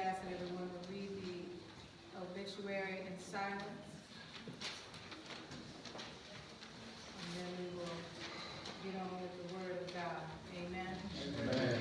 ask that everyone would read the obituary in silence. And then we will get on with the word of God. Amen. Amen.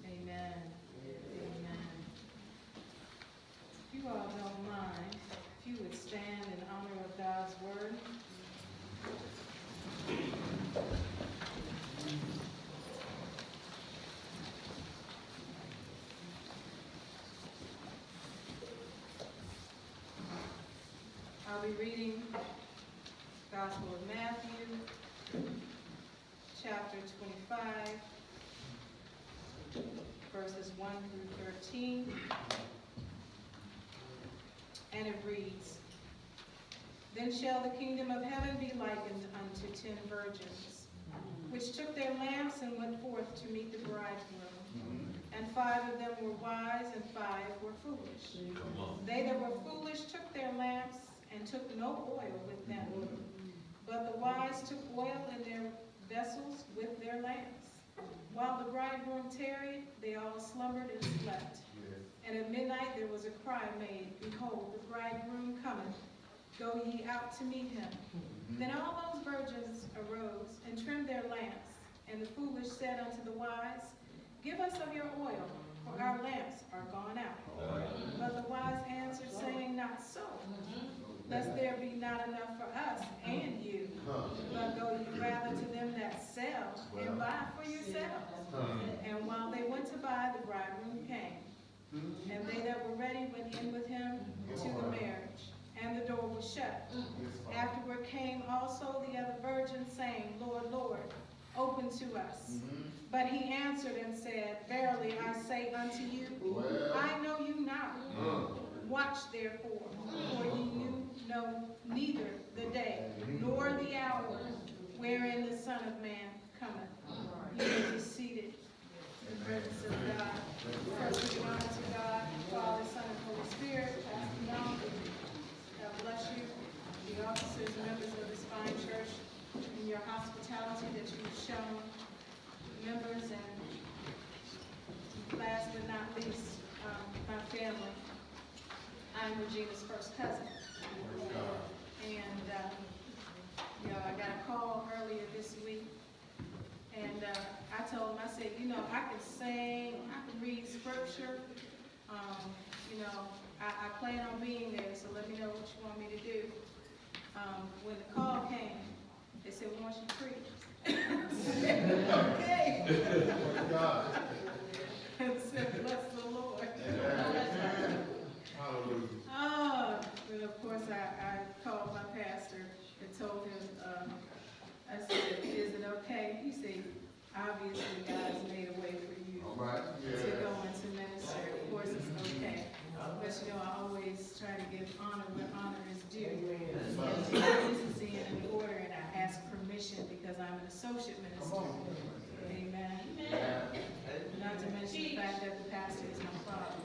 Amen. Amen. If you all don't mind, if you would stand in honor of God's word. I'll be reading Gospel of Matthew, chapter 25, verses 1 through 13, and it reads, Then shall the kingdom of heaven be likened unto 10 virgins, which took their lamps and went forth to meet the bridegroom. And 5 of them were wise, and 5 were foolish. They that were foolish took their lamps, and took no oil with them. But the wise took oil in their vessels with their lamps. While the bridegroom tarried, they all slumbered and slept. And at midnight there was a cry made, Behold, the bridegroom cometh. Go ye out to meet him. Then all those virgins arose and trimmed their lamps. And the foolish said unto the wise, Give us of your oil, for our lamps are gone out. But the wise answered, saying, Not so, lest there be not enough for us and you. But go ye rather to them that sell, and buy for yourselves. And while they went to buy, the bridegroom came. And they that were ready went in with him to the marriage, and the door was shut. Afterward came also the other virgins, saying, Lord, Lord, open to us. But he answered and said, Verily I say unto you, I know you not. Watch therefore, for ye know neither the day nor the hour wherein the Son of Man cometh. You may be seated in the presence of God. First, we honor to God, Father, Son, and Holy Spirit. Pastor Young, God bless you. The officer. your hospitality that you've shown members, and last but not least, my family. I'm Regina's first cousin. And, I got a call earlier this week, and I told him, I said, I can sing, I can read scripture, I plan on being there, so let me know what you want me to do. When the call came, they said, we want you to preach. Okay. And said, bless the Lord. Hallelujah. And of course, I called my pastor and told him, I said, is it okay? He said, obviously God's made a way for you to go into ministry. Of course, it's okay. But I always try to give honor where honor is due. And decency and order, and I ask permission because I'm an associate minister. Amen. Not to mention the fact that the pastor is my father.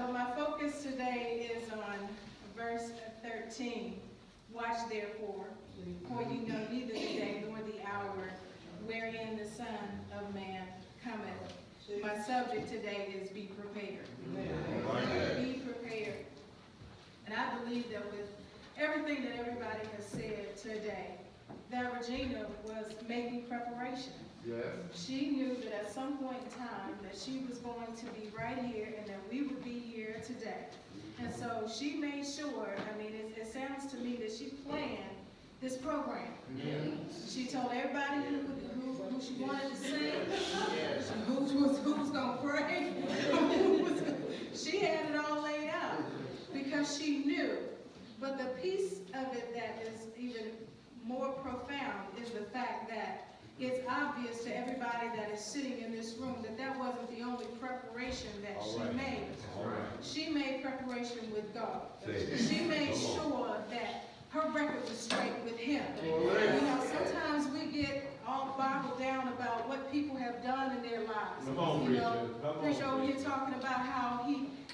But my focus today is on verse 13. Watch therefore, for you know neither the day nor the hour wherein the Son of Man cometh. My subject today is be prepared. Be prepared. And I believe that with everything that everybody has said today, that Regina was making preparation. Yes. She knew that at some point in time that she was going to be right here and that we would be here today. And so she made sure, it sounds to me that she planned this program. She told everybody who she wanted to sing, who was going to pray. She had it all laid out because she knew. But the piece of it that is even more profound is the fact that it's obvious to everybody that is sitting in this room that that wasn't the only preparation that she made. She made preparation with God. She made sure that her record was straight with Him. Sometimes we get all boggled down about what people have done in their lives. Preacher over here talking about how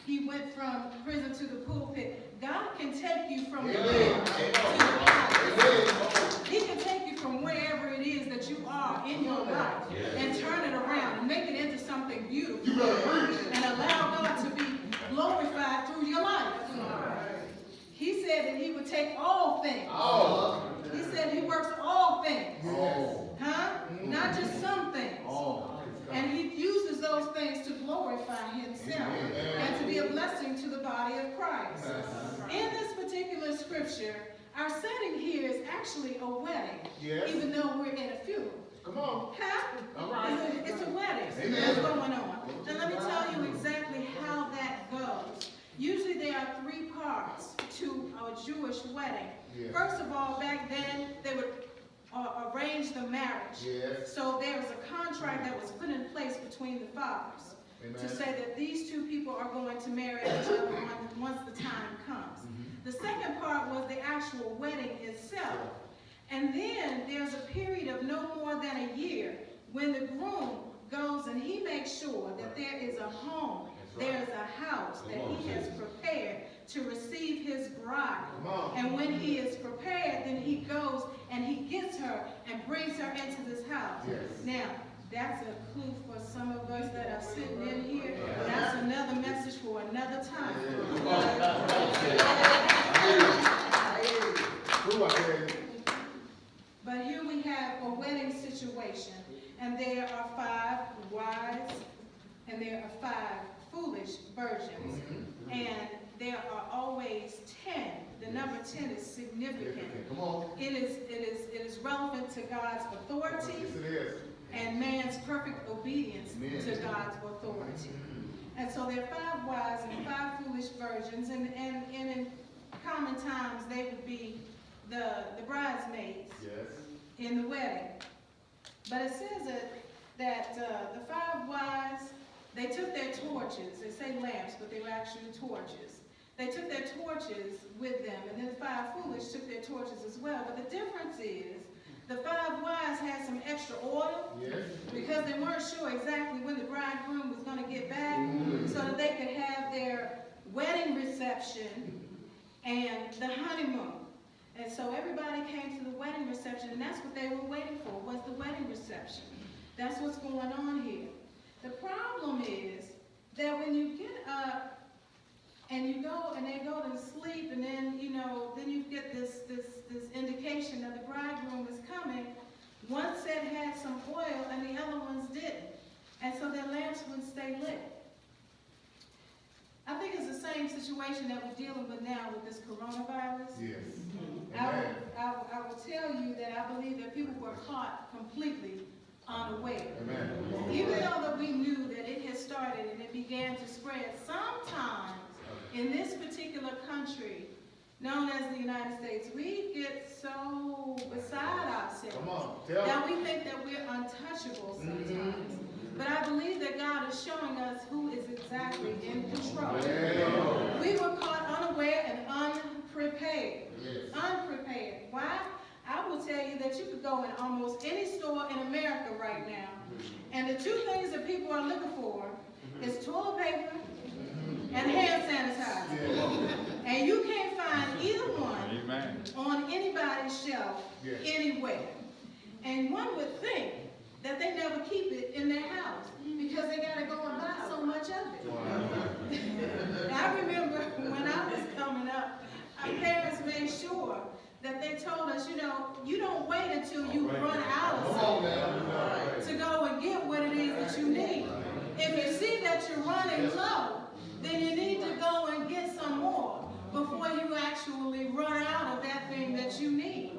he went from prison to the pulpit. God can take you from the prison to the palace. He can take you from wherever it is that you are in your life and turn it around and make it into something beautiful and allow God to be glorified through your life. He said that He would take all things. He said He works all things. Not just some things. And He uses those things to glorify Himself and to be a blessing to the body of Christ. In this particular scripture, our setting here is actually a wedding, even though we're in a funeral. Come on. All right. It's a wedding that's going on. And let me tell you exactly how that goes. Usually there are three parts to a Jewish wedding. First of all, back then, they would arrange the marriage. So there was a contract that was put in place between the fathers to say that these two people are going to marry each other once the time comes. The second part was the actual wedding itself. And then there's a period of no more than a year when the groom goes and he makes sure that there is a home, there's a house that he has prepared to receive his bride. And when he is prepared, then he goes and he gets her and brings her into this house. Now, that's a clue for some of us that are sitting in here. That's another message for another time. But here we have a wedding situation, and there are 5 wise, and there are 5 foolish virgins, and there are always 10. The number 10 is significant. It is relevant to God's authority and man's perfect obedience to God's authority. And so there are 5 wise and 5 foolish virgins, and in common times they would be the bridesmaids in the wedding. But it says that the 5 wise, they took their torches. They say lamps, but they were actually torches. They took their torches with them, and then the 5 foolish took their torches as well. But the difference is the 5 wise had some extra oil because they weren't sure exactly when the bridegroom was going to get back so that they could have their wedding reception and the honeymoon. And so everybody came to the wedding reception, and that's what they were waiting for, was the wedding reception. That's what's going on here. The problem is that when you get up and you go and they go to sleep, and then then you get this indication that the bridegroom is coming. One set had some oil and the other ones didn't, and so their lamps wouldn't stay lit. I think it's the same situation that we're dealing with now with this coronavirus. Yes. I will tell you that I believe that people were caught completely unaware. Amen. Even though that we knew that it had started and it began to spread, sometimes in this particular country, known as the United States, we get so beside ourselves that we think that we're untouchable sometimes. But I believe that God is showing us who is exactly in control. We were caught unaware and unprepared. Unprepared. Why? I will tell you that you could go in almost any store in America right now, and the two things that people are looking for is toilet paper and hand sanitizer. And you can't find either one on anybody's shelf anywhere. And one would think that they never keep it in their house because they got to go and buy so much of it. I remember when I was coming up, our parents made sure that they told us, you don't wait until you run out of something to go and get what it is that you need. If you see that you're running low, then you need to go and get some more before you actually run out of that thing that you need.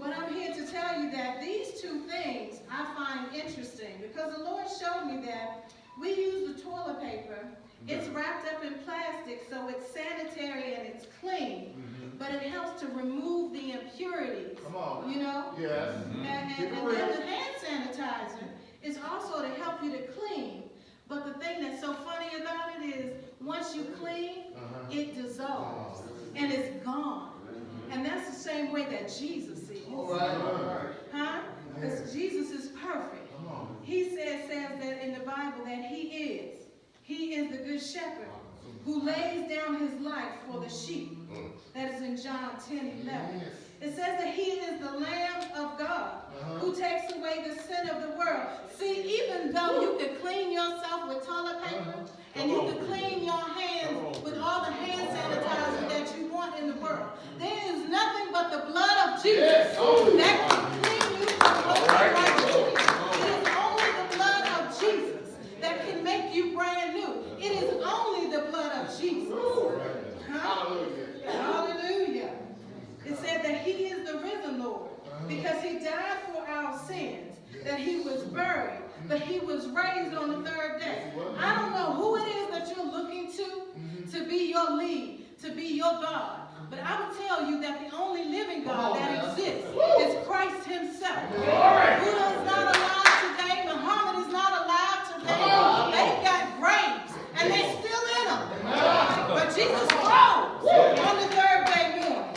But I'm here to tell you that these two things I find interesting because the Lord showed me that we use the toilet paper. It's wrapped up in plastic, so it's sanitary and it's clean. But it helps to remove the impurities. Come on. Yes. And then the hand sanitizer is also to help you to clean. But the thing that's so funny about it is once you clean, it dissolves and it's gone. And that's the same way that Jesus is. Huh? Because Jesus is perfect. He says that in the Bible that He is the good shepherd who lays down His life for the sheep. That is in John 10:11. It says that He is the Lamb of God who takes away the sin of the world. See, even though you could clean yourself with toilet paper and you could clean your hands with all the hand sanitizer that you want in the world, there is nothing but the blood of Jesus that can clean you from unrighteousness. It is only the blood of Jesus that can make you brand new. It is only the blood of Jesus. Hallelujah. It said that He is the risen Lord because He died for our sins, that He was buried, but He was raised on the third day. I don't know who it is that you're looking to be your lead, to be your God. But I will tell you that the only living God that exists is Christ Himself. Buddha is not alive today. Muhammad is not alive today. They've got graves, and they're still in them. But Jesus rose on the third day morning.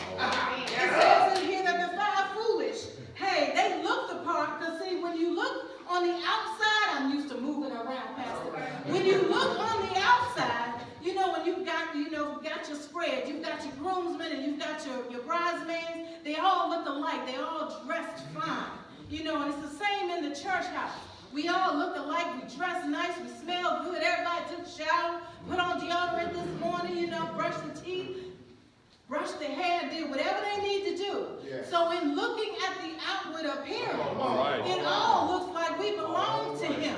It says in here that the five foolish, they look the part, because see, when you look on the outside, I'm used to moving around past it. When you look on the outside, when you've got your spread, you've got your groomsmen and you've got your bridesmaids, they all look alike, they all dressed fine. And it's the same in the church house. We all look alike, we dress nice, we smell good, everybody took a shower, put on deodorant this morning, brush the teeth, brush their hair, did whatever they need to do. So in looking at the outward appearance, it all looks like we belong to Him.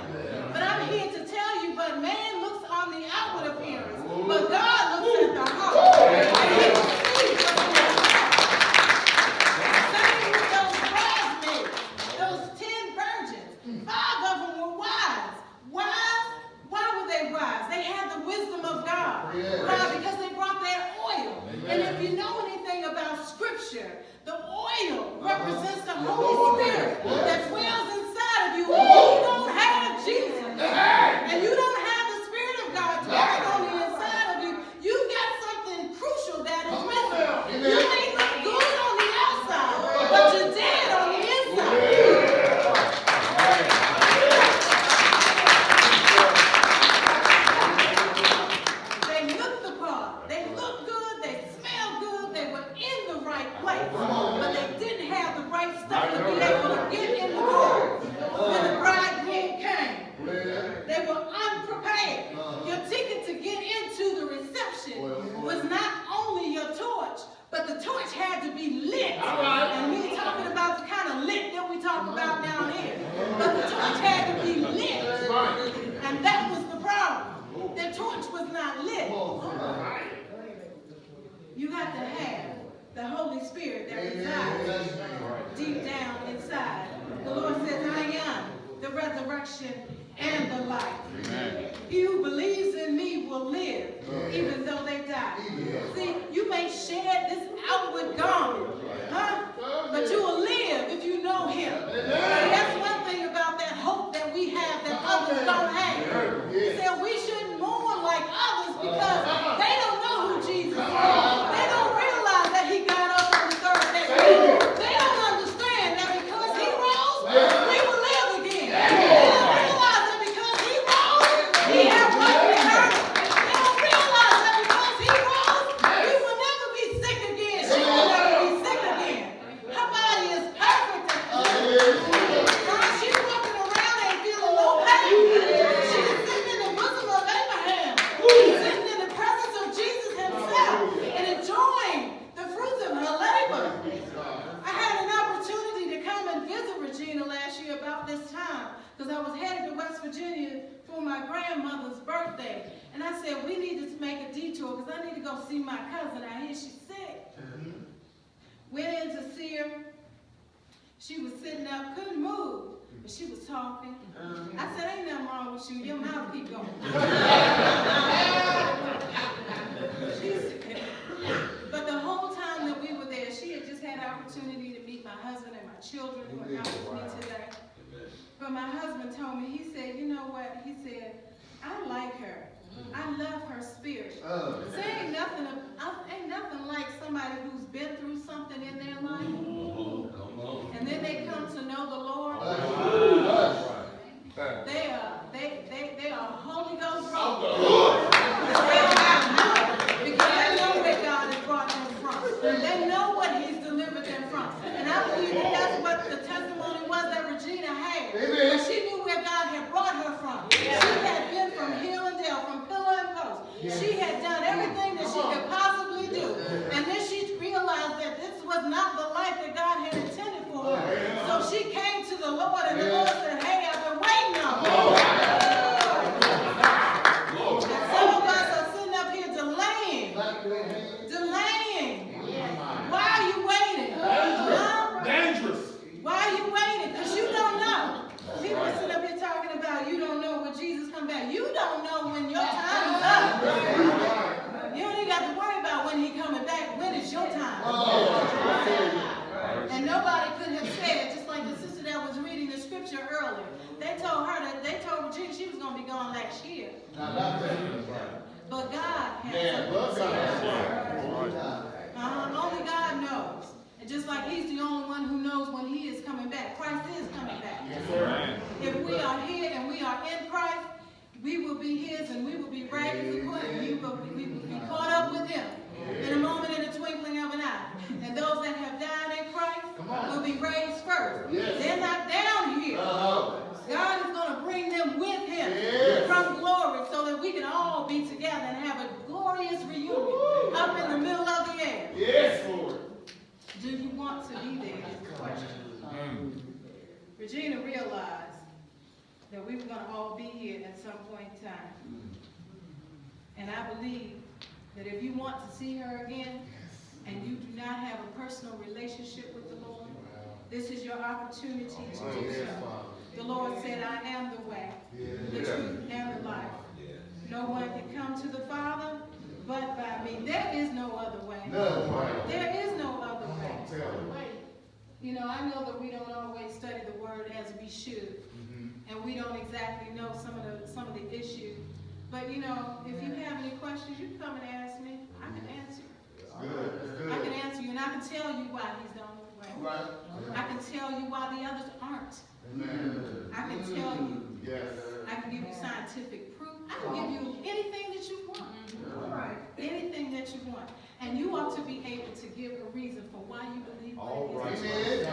But I'm here to tell you, but man looks on the outward appearance, but God looks at the heart. And He will see what's in the heart. Same with those bridesmaids, those 10 virgins, 5 of them were wise. Why were they wise? They had the wisdom of God. Why? Because they brought their oil. And if you know anything about Scripture, the oil represents the Holy Spirit that dwells inside of you. And you don't have Jesus, and you don't have the Spirit of God dwelling on the inside of you, you've got something crucial that is missing. You may look good on the outside, but you're dead on the inside. They look the part. They look good. They smell good. talk about down here. But the torch had to be lit. And that was the problem. The torch was not lit. You have to have the Holy Spirit that resides deep down inside. The Lord says, I am the resurrection and the life. He who believes in me will live, even though they die. See, you may shed this outward garment, but you will live if you know him. See, that's one thing about that hope that we have that others don't have. He said we shouldn't mourn like others because they don't know who Jesus is. They don't realize that he got up on the third day. They don't understand that because he rose, we will live again. They don't realize that because he rose, he had life eternal. They don't realize that because he rose, we will never be sick again. She will never be sick again. Her body is perfect. She's walking around and feeling no pain. She's sitting in the bosom of Abraham. She's sitting in the presence of Jesus himself and enjoying the fruits of her labor. I had an opportunity to come and visit Regina last year about this time because I was headed to West Virginia for my grandmother's birthday. And I said, we need to make a detour because I need to go see my cousin. I hear she's sick. Went in to see her. She was sitting up, couldn't move, but she was talking. I said, ain't nothing wrong with you. Your mouth keep going. But the whole time that we were there, she had just had the opportunity to meet my husband and my children who are out with me today. But my husband told me, he said, you know what? He said, I like her. I love her spirit. So ain't nothing like somebody who's been through something in their life. And then they come to know the Lord. They are Holy Ghost rollers. Because they know where God has brought them from. They know what he's delivered them from. And I believe that that's what the testimony was that Regina had. But she knew where God had brought her from. She had been from hill and dale, from pillar and post. She had done everything that she could possibly do. And then she realized that this was not the life that God had intended for her. So she came to the Lord, and the Lord said, hey, I've been waiting on you. And some of us are sitting up here delaying. Why are you waiting? Dangerous. Why are you waiting? Because you don't know. People sit up here talking about you don't know when Jesus come back. You don't know when your time is up. You don't even got to worry about when he coming back. When is your time? And nobody could have said, just like the sister that was reading the scripture earlier. They told Regina she was going to be gone last year. But God had only God knows. And just like he's the only one who knows when he is coming back. Christ is coming back. If we are here and we are in Christ, we will be his and we will be raised according. We will be caught up with him in a moment, in a twinkling of an eye. And those that have died in Christ will be raised first. They're not down here. God is going to bring them with him from glory so that we can all be together and have a glorious reunion up in the middle of the air. Yes, Lord. Do you want to be there is the question. Regina realized that we were going to all be here at some point in time. And I believe that if you want to see her again and you do not have a personal relationship with the Lord, this is your opportunity to do so. The Lord said, I am the way, the truth, and the life. No one can come to the Father but by me. There is no other way. There is no other way. You know, I know that we don't always study the Word as we should, and we don't exactly know some of the issues. But you know, if you have any questions, you can come and ask me. I can answer you. I can answer you, and I can tell you why He's the only way. I can tell you why the others aren't. I can tell you. I can give you scientific proof. I can give you anything that you want. Anything that you want. And you ought to be able to give a reason for why you believe what it is.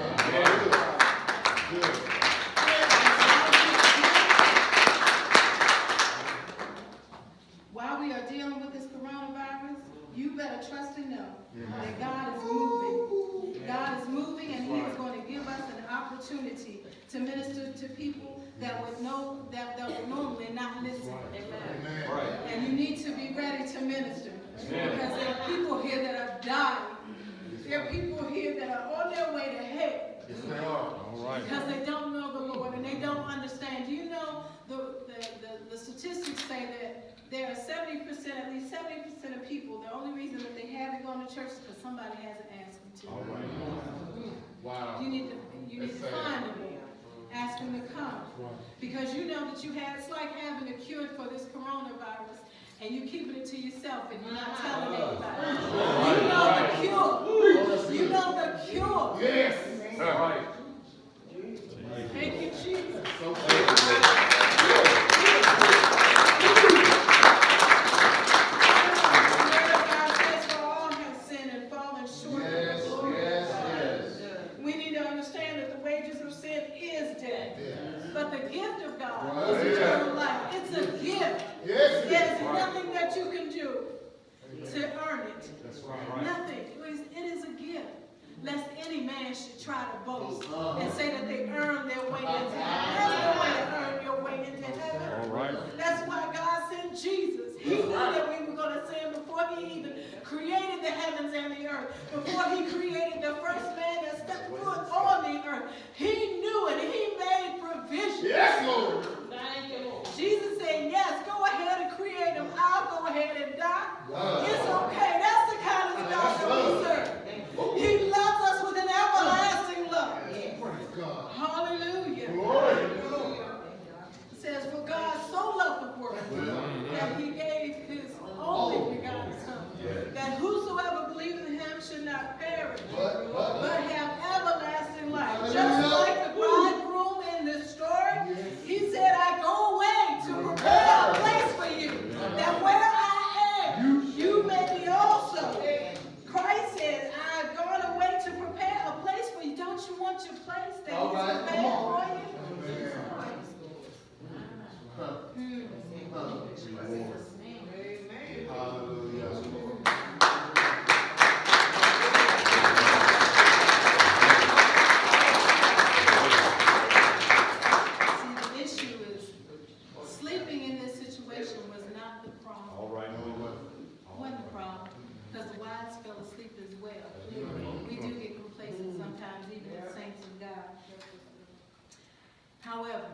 While we are dealing with this coronavirus, you better trust and know that God is moving. God is moving, and He is going to give us an opportunity to minister to people that would normally not listen. Amen. Right. And you need to be ready to minister. Because there are people here that are dying. There are people here that are on their way to hell. Yes, they are. All right. Because they don't know the Lord and they don't understand. Do you know the statistics say that there are 70%, at least 70% of people, the only reason that they haven't gone to church is because somebody hasn't asked them to. All right. Wow. You need to find them. Ask them to come. Because you know that it's like having a cure for this coronavirus and you keeping it to yourself and you're not telling anybody. You know the cure. You know the cure. Yes. All right. Thank you, Jesus. So We need to understand that the wages of sin is death. Yes. But the gift of God Right. is eternal life. It's a gift. Yes. There's nothing that you can do to earn it. That's right. Nothing. It is a gift. Lest any man should try to boast and say that they earned their way into heaven. There's no way to earn your way into heaven. All right. That's why God sent Jesus. He knew that we were going to sin before he even created the heavens and the earth. Before he created the first man that stepped foot on the earth. He knew it. He made provision. Yes, Lord. Jesus said, yes, go ahead and create him. I'll go ahead and die. It's okay. That's the kind of God that we serve. He loves us with an everlasting love. Praise God. Hallelujah. Glory. It says, for God so loved the world that he gave his only begotten Son, that whosoever believes in him should not perish, but have everlasting life. Just like the bridegroom in this story, he said, I go away to prepare a place for you, that where I am, you may be also. Christ says, I've gone away to prepare a place for you. Don't you want your place that All he's right, prepared come on. for you? Hallelujah. See, the issue is sleeping in this situation was not the problem. All right. Wasn't the problem, because the wise fell asleep as well. We do get complacent sometimes, even as saints of God. However,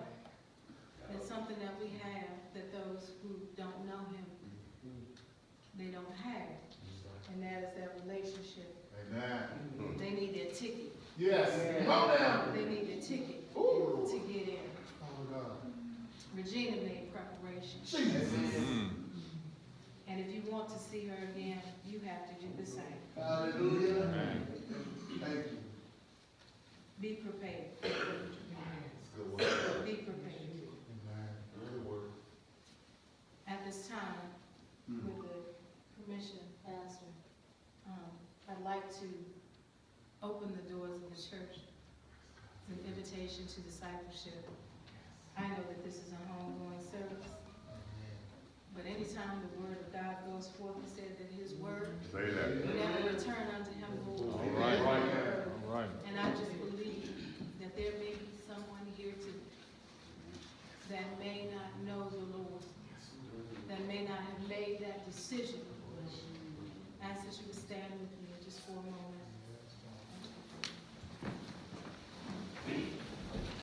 it's something that we have that those who don't know him, they don't have. And that is their relationship. Amen. They need their ticket. Yes. Come on down. They need their ticket Ooh. to get in. Oh, God. Regina made preparation. Jesus. And if you want to see her again, you have to do the same. Hallelujah. Thank you. Be prepared. Good word. Be prepared. Amen. Good word. At this time, with the permission, Pastor, I'd like to open the doors of the church. It's an invitation to discipleship. I know that this is a homegoing service, but anytime the word of God goes forth, he said that his word Say that. will never return unto him void. All right. All right. And I just believe that there may be someone here today that may not know the Lord, that may not have made that decision. I ask that you would stand with me just for a moment.